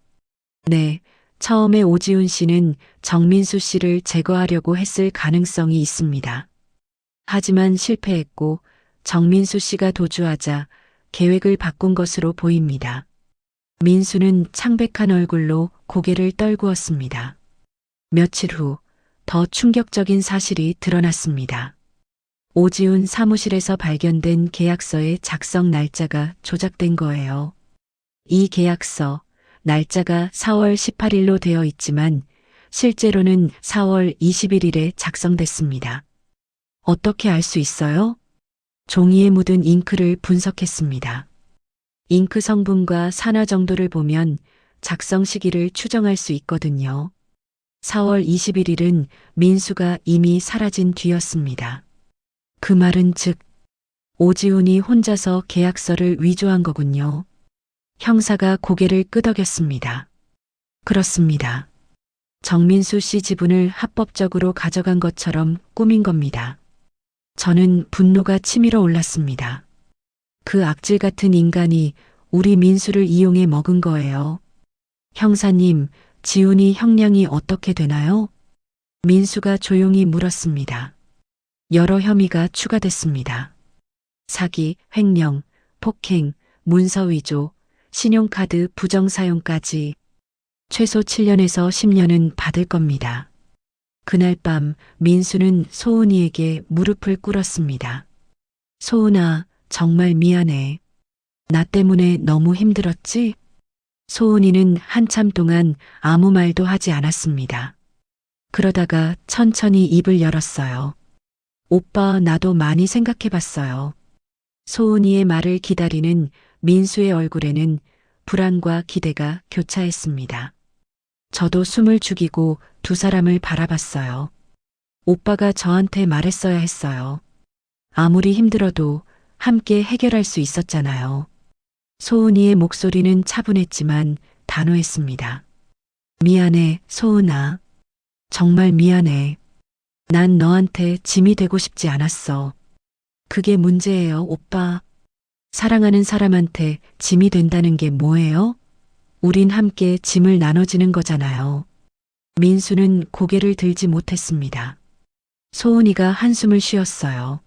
네, 처음에 오지훈 씨는 정민수 씨를 제거하려고 했을 가능성이 있습니다. 하지만 실패했고 정민수 씨가 도주하자 계획을 바꾼 것으로 보입니다. 민수는 창백한 얼굴로 고개를 떨구었습니다. 며칠 후 더 충격적인 사실이 드러났습니다. 오지훈 사무실에서 발견된 계약서의 작성 날짜가 조작된 거예요. 이 계약서, 날짜가 4월 18일로 되어 있지만 실제로는 4월 21일에 작성됐습니다. 어떻게 알 수 있어요? 종이에 묻은 잉크를 분석했습니다. 잉크 성분과 산화 정도를 보면 작성 시기를 추정할 수 있거든요. 4월 21일은 민수가 이미 사라진 뒤였습니다. 그 말은 즉, 오지훈이 혼자서 계약서를 위조한 거군요. 형사가 고개를 끄덕였습니다. 그렇습니다. 정민수 씨 지분을 합법적으로 가져간 것처럼 꾸민 겁니다. 저는 분노가 치밀어 올랐습니다. 그 악질 같은 인간이 우리 민수를 이용해 먹은 거예요. 형사님, 지훈이 형량이 어떻게 되나요? 민수가 조용히 물었습니다. 여러 혐의가 추가됐습니다. 사기, 횡령, 폭행, 문서 위조, 신용카드 부정사용까지 최소 7년에서 10년은 받을 겁니다. 그날 밤 민수는 소은이에게 무릎을 꿇었습니다. 소은아, 정말 미안해. 나 때문에 너무 힘들었지? 소은이는 한참 동안 아무 말도 하지 않았습니다. 그러다가 천천히 입을 열었어요. 오빠, 나도 많이 생각해 봤어요. 소은이의 말을 기다리는 민수의 얼굴에는 불안과 기대가 교차했습니다. 저도 숨을 죽이고 두 사람을 바라봤어요. 오빠가 저한테 말했어야 했어요. 아무리 힘들어도 함께 해결할 수 있었잖아요. 소은이의 목소리는 차분했지만 단호했습니다. 미안해, 소은아. 정말 미안해. 난 너한테 짐이 되고 싶지 않았어. 그게 문제예요, 오빠. 사랑하는 사람한테 짐이 된다는 게 뭐예요? 우린 함께 짐을 나눠지는 거잖아요. 민수는 고개를 들지 못했습니다. 소은이가 한숨을 쉬었어요.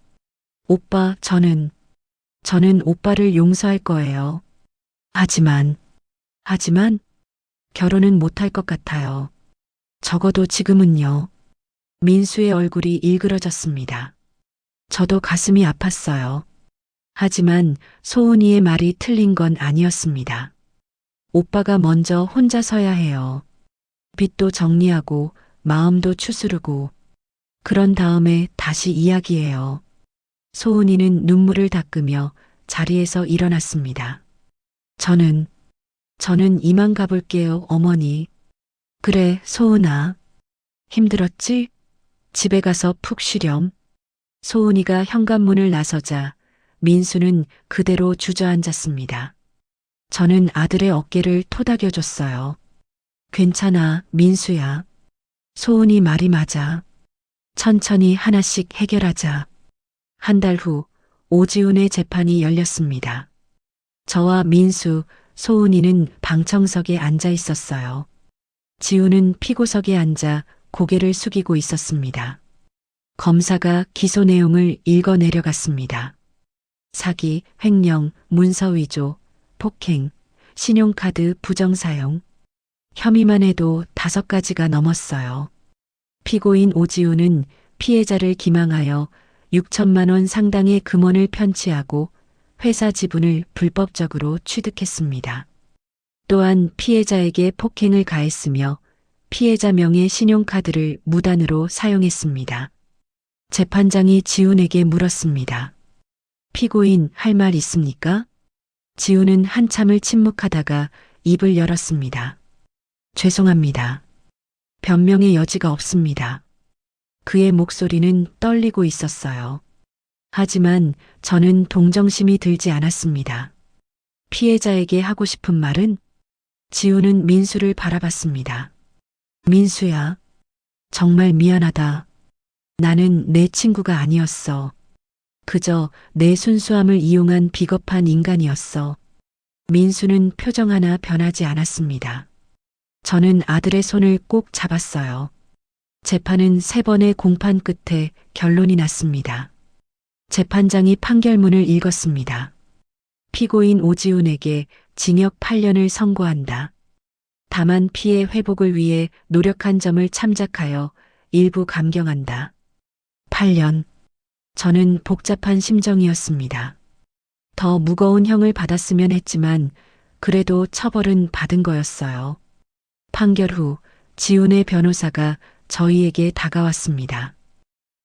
오빠, 저는 오빠를 용서할 거예요. 하지만 결혼은 못할 것 같아요. 적어도 지금은요. 민수의 얼굴이 일그러졌습니다. 저도 가슴이 아팠어요. 하지만 소은이의 말이 틀린 건 아니었습니다. 오빠가 먼저 혼자 서야 해요. 빚도 정리하고 마음도 추스르고 그런 다음에 다시 이야기해요. 소은이는 눈물을 닦으며 자리에서 일어났습니다. 저는 이만 가볼게요, 어머니. 그래, 소은아. 힘들었지? 집에 가서 푹 쉬렴. 소은이가 현관문을 나서자 민수는 그대로 주저앉았습니다. 저는 아들의 어깨를 토닥여줬어요. 괜찮아, 민수야. 소은이 말이 맞아. 천천히 하나씩 해결하자. 한 달 후 오지훈의 재판이 열렸습니다. 저와 민수, 소은이는 방청석에 앉아 있었어요. 지훈은 피고석에 앉아 고개를 숙이고 있었습니다. 검사가 기소 내용을 읽어 내려갔습니다. 사기, 횡령, 문서 위조, 폭행, 신용카드 부정사용. 혐의만 해도 5가지가 넘었어요. 피고인 오지훈은 피해자를 기망하여 6천만 원 상당의 금원을 편취하고 회사 지분을 불법적으로 취득했습니다. 또한 피해자에게 폭행을 가했으며 피해자 명의 신용카드를 무단으로 사용했습니다. 재판장이 지훈에게 물었습니다. 피고인 할 말 있습니까? 지훈은 한참을 침묵하다가 입을 열었습니다. 죄송합니다. 변명의 여지가 없습니다. 그의 목소리는 떨리고 있었어요. 하지만 저는 동정심이 들지 않았습니다. 피해자에게 하고 싶은 말은? 지훈은 민수를 바라봤습니다. 민수야, 정말 미안하다. 나는 내 친구가 아니었어. 그저 내 순수함을 이용한 비겁한 인간이었어. 민수는 표정 하나 변하지 않았습니다. 저는 아들의 손을 꼭 잡았어요. 재판은 3번의 공판 끝에 결론이 났습니다. 재판장이 판결문을 읽었습니다. 피고인 오지훈에게 징역 8년을 선고한다. 다만 피해 회복을 위해 노력한 점을 참작하여 일부 감경한다. 8년. 저는 복잡한 심정이었습니다. 더 무거운 형을 받았으면 했지만 그래도 처벌은 받은 거였어요. 판결 후 지훈의 변호사가 저희에게 다가왔습니다.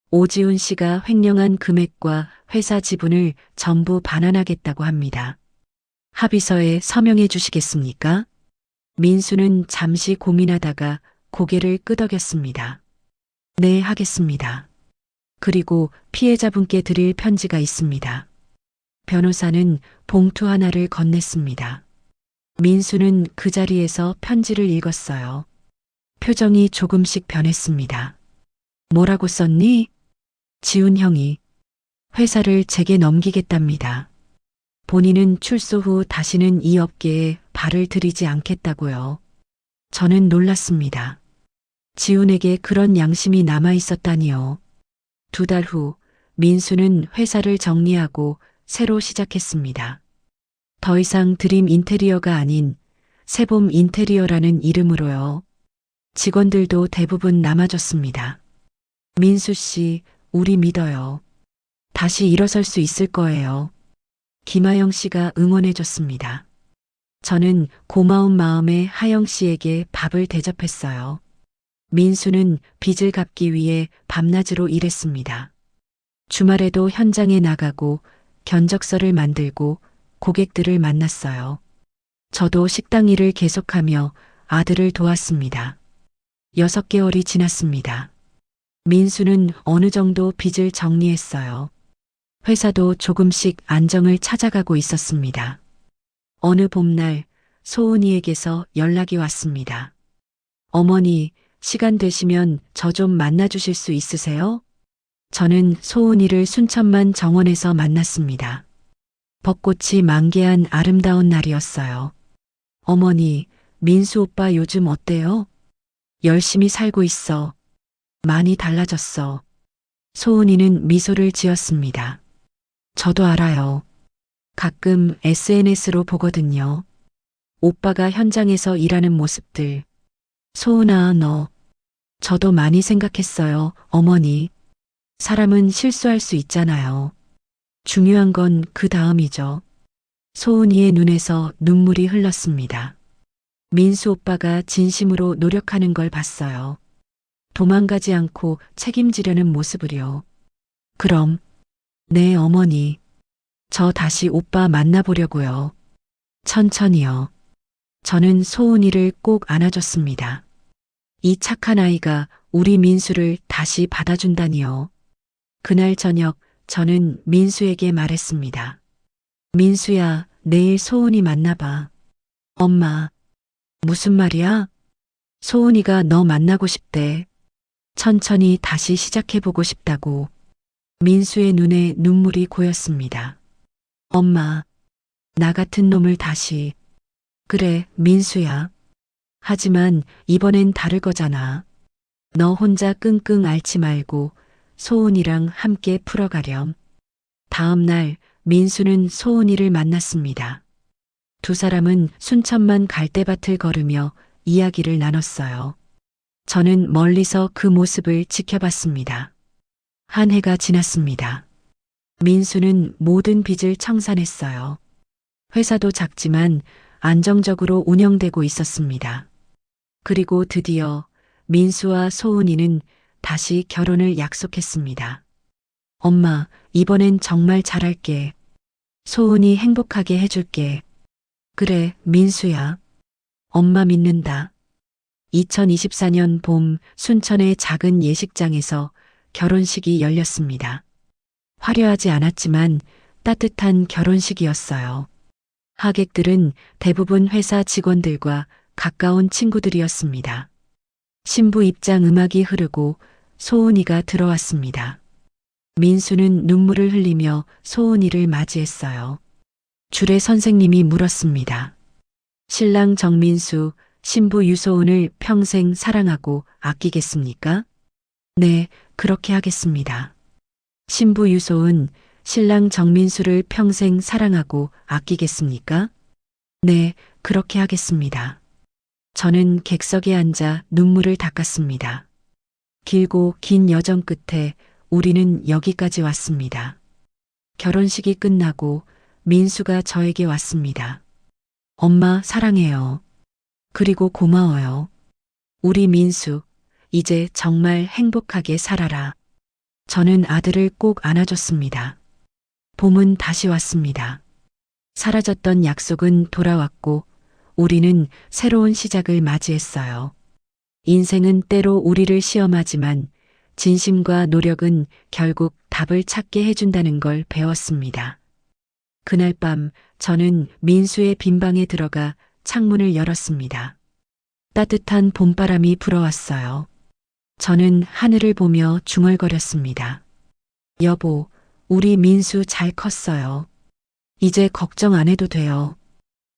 오지훈 씨가 횡령한 금액과 회사 지분을 전부 반환하겠다고 합니다. 합의서에 서명해 주시겠습니까? 민수는 잠시 고민하다가 고개를 끄덕였습니다. 네, 하겠습니다. 그리고 피해자분께 드릴 편지가 있습니다. 변호사는 봉투 하나를 건넸습니다. 민수는 그 자리에서 편지를 읽었어요. 표정이 조금씩 변했습니다. 뭐라고 썼니? 지훈 형이 회사를 제게 넘기겠답니다. 본인은 출소 후 다시는 이 업계에 발을 들이지 않겠다고요. 저는 놀랐습니다. 지훈에게 그런 양심이 남아 있었다니요. 2달 후 민수는 회사를 정리하고 새로 시작했습니다. 더 이상 드림 인테리어가 아닌 새봄 인테리어라는 이름으로요. 직원들도 대부분 남아줬습니다. 민수 씨, 우리 믿어요. 다시 일어설 수 있을 거예요. 김하영 씨가 응원해줬습니다. 저는 고마운 마음에 하영 씨에게 밥을 대접했어요. 민수는 빚을 갚기 위해 밤낮으로 일했습니다. 주말에도 현장에 나가고 견적서를 만들고 고객들을 만났어요. 저도 식당 일을 계속하며 아들을 도왔습니다. 6개월이 지났습니다. 민수는 어느 정도 빚을 정리했어요. 회사도 조금씩 안정을 찾아가고 있었습니다. 어느 봄날 소은이에게서 연락이 왔습니다. 어머니, 시간 되시면 저 좀 만나주실 수 있으세요? 저는 소은이를 순천만 정원에서 만났습니다. 벚꽃이 만개한 아름다운 날이었어요. 어머니, 민수 오빠 요즘 어때요? 열심히 살고 있어. 많이 달라졌어. 소은이는 미소를 지었습니다. 저도 알아요. 가끔 SNS로 보거든요. 오빠가 현장에서 일하는 모습들. 소은아, 너. 저도 많이 생각했어요, 어머니. 사람은 실수할 수 있잖아요. 중요한 건 그 다음이죠. 소은이의 눈에서 눈물이 흘렀습니다. 민수 오빠가 진심으로 노력하는 걸 봤어요. 도망가지 않고 책임지려는 모습을요. 그럼, 네, 어머니. 저 다시 오빠 만나보려고요. 천천히요. 저는 소은이를 꼭 안아줬습니다. 이 착한 아이가 우리 민수를 다시 받아준다니요. 그날 저녁 저는 민수에게 말했습니다. 민수야, 내일 소은이 만나봐. 엄마, 무슨 말이야? 소은이가 너 만나고 싶대. 천천히 다시 시작해보고 싶다고. 민수의 눈에 눈물이 고였습니다. 엄마, 나 같은 놈을 다시. 그래, 민수야. 하지만 이번엔 다를 거잖아. 너 혼자 끙끙 앓지 말고 소은이랑 함께 풀어가렴. 다음 날 민수는 소은이를 만났습니다. 두 사람은 순천만 갈대밭을 걸으며 이야기를 나눴어요. 저는 멀리서 그 모습을 지켜봤습니다. 한 해가 지났습니다. 민수는 모든 빚을 청산했어요. 회사도 작지만 안정적으로 운영되고 있었습니다. 그리고 드디어 민수와 소은이는 다시 결혼을 약속했습니다. 엄마, 이번엔 정말 잘할게. 소은이 행복하게 해줄게. 그래, 민수야. 엄마 믿는다. 2024년 봄 순천의 작은 예식장에서 결혼식이 열렸습니다. 화려하지 않았지만 따뜻한 결혼식이었어요. 하객들은 대부분 회사 직원들과 가까운 친구들이었습니다. 신부 입장 음악이 흐르고 소은이가 들어왔습니다. 민수는 눈물을 흘리며 소은이를 맞이했어요. 주례 선생님이 물었습니다. 신랑 정민수, 신부 유소은을 평생 사랑하고 아끼겠습니까? 네, 그렇게 하겠습니다. 신부 유소은, 신랑 정민수를 평생 사랑하고 아끼겠습니까? 네, 그렇게 하겠습니다. 저는 객석에 앉아 눈물을 닦았습니다. 길고 긴 여정 끝에 우리는 여기까지 왔습니다. 결혼식이 끝나고 민수가 저에게 왔습니다. 엄마 사랑해요. 그리고 고마워요. 우리 민수, 이제 정말 행복하게 살아라. 저는 아들을 꼭 안아줬습니다. 봄은 다시 왔습니다. 사라졌던 약속은 돌아왔고 우리는 새로운 시작을 맞이했어요. 인생은 때로 우리를 시험하지만 진심과 노력은 결국 답을 찾게 해준다는 걸 배웠습니다. 그날 밤 저는 민수의 빈 방에 들어가 창문을 열었습니다. 따뜻한 봄바람이 불어왔어요. 저는 하늘을 보며 중얼거렸습니다. 여보, 우리 민수 잘 컸어요. 이제 걱정 안 해도 돼요.